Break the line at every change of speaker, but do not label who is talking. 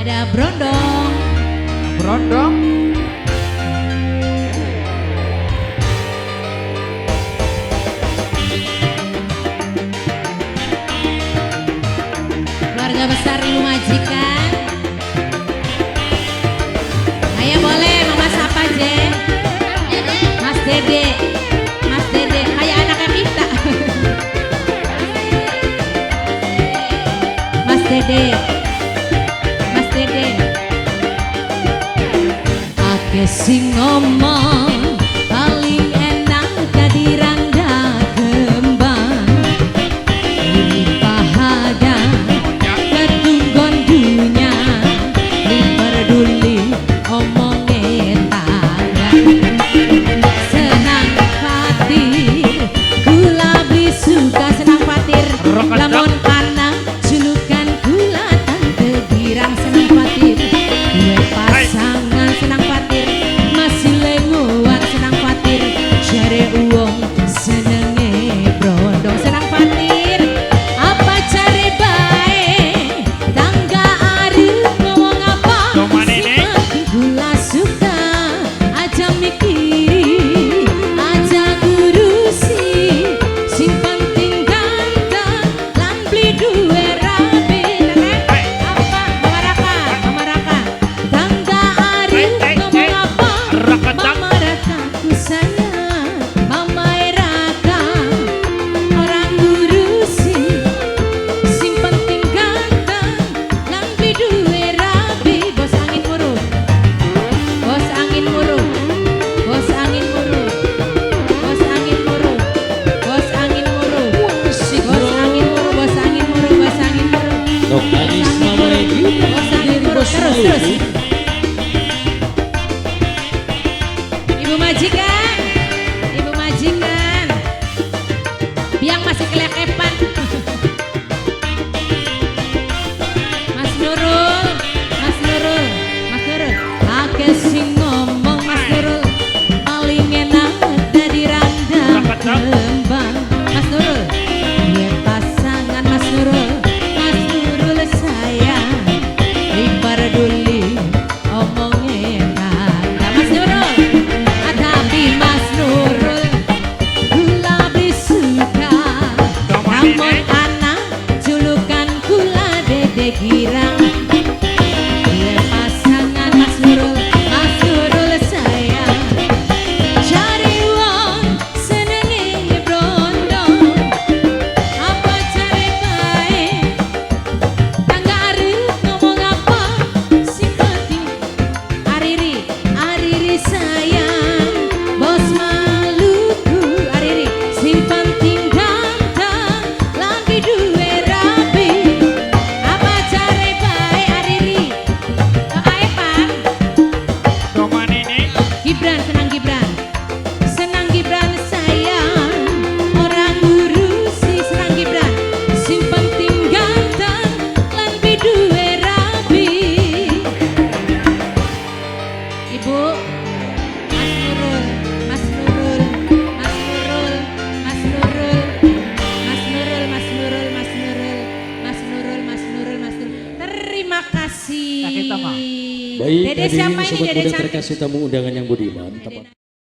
Ada Brondong.
Brondong.
Keluarga besar Ibu Majikan. Ayo boleh Mama siapa aja? Mas Dede. Mas Dede, kayak anaknya kita. Mas Dede. Mas Dede. Ake sing ngomong paling enak tadi rangga kembang. Ini pahada ketunggon dunya, li peduli omongnya tangga. Senang fatir, gula beli suka senang fatir. Lamun anak julukan gula tante girang senang fatir. Dua pasangan senang fatir, masih lenguan senang fatir. Jare uang senenge brondong senang fatir. Apa cari baik tangga arif ngomong apa si gula suka aja mikiri aja ngurusi sing penting ganteng lan beli duwe rapi. Apa Mama Raka tangga arif ngomong apa Mama Raka ku sayang Mama Raka orang ngurusi sing penting ganteng lan beli duwe rapi. Bos angin murung, bos angin murung, bos angin murung, bos angin murung, bos angin murung, bos angin murung, bos angin murung, bos angin murung,
Dok Anis Mama Egi
bos angin murung. Terus Ibu Majikan, Ibu Majikan biang masih kelekepan. Mas Nurul, Mas Nurul, Mas Nurul. Ake sing ngomong Mas Nurul paling enak dari randa kembang. Mas Nurul, dua pasangan Mas Nurul sayang, li peduli omongnya tangga. Mas Nurul, tapi Mas Nurul gula beli suka. Namun anak julukan gula dede girang. Dua pasangan Mas Nurul sayang. Cari uang senenge brondong. Apa cari baik tangga arif ngomong apa si penting. Ariri sayang bos Maluku. Ariri si penting ganteng lagi duwe rapi. Apa cari baik Ariri Aepan
Roman ini.
Gibran senang Gibran sayang orang ngurusi senang Gibran sing penting ganteng lan duwe rapi. Ibu Mas Nurul, Mas Nurul, Mas Nurul, Mas Nurul, Mas Nurul, Mas Nurul, Mas Nurul, Mas Nurul, Mas Nurul, Mas Nurul. Terima kasih.
Nah, kita mah.
Baik,
Dede siapa ini
Sobat
Dede
Muda
cantik?
terkasih tamu undangan yang budiman.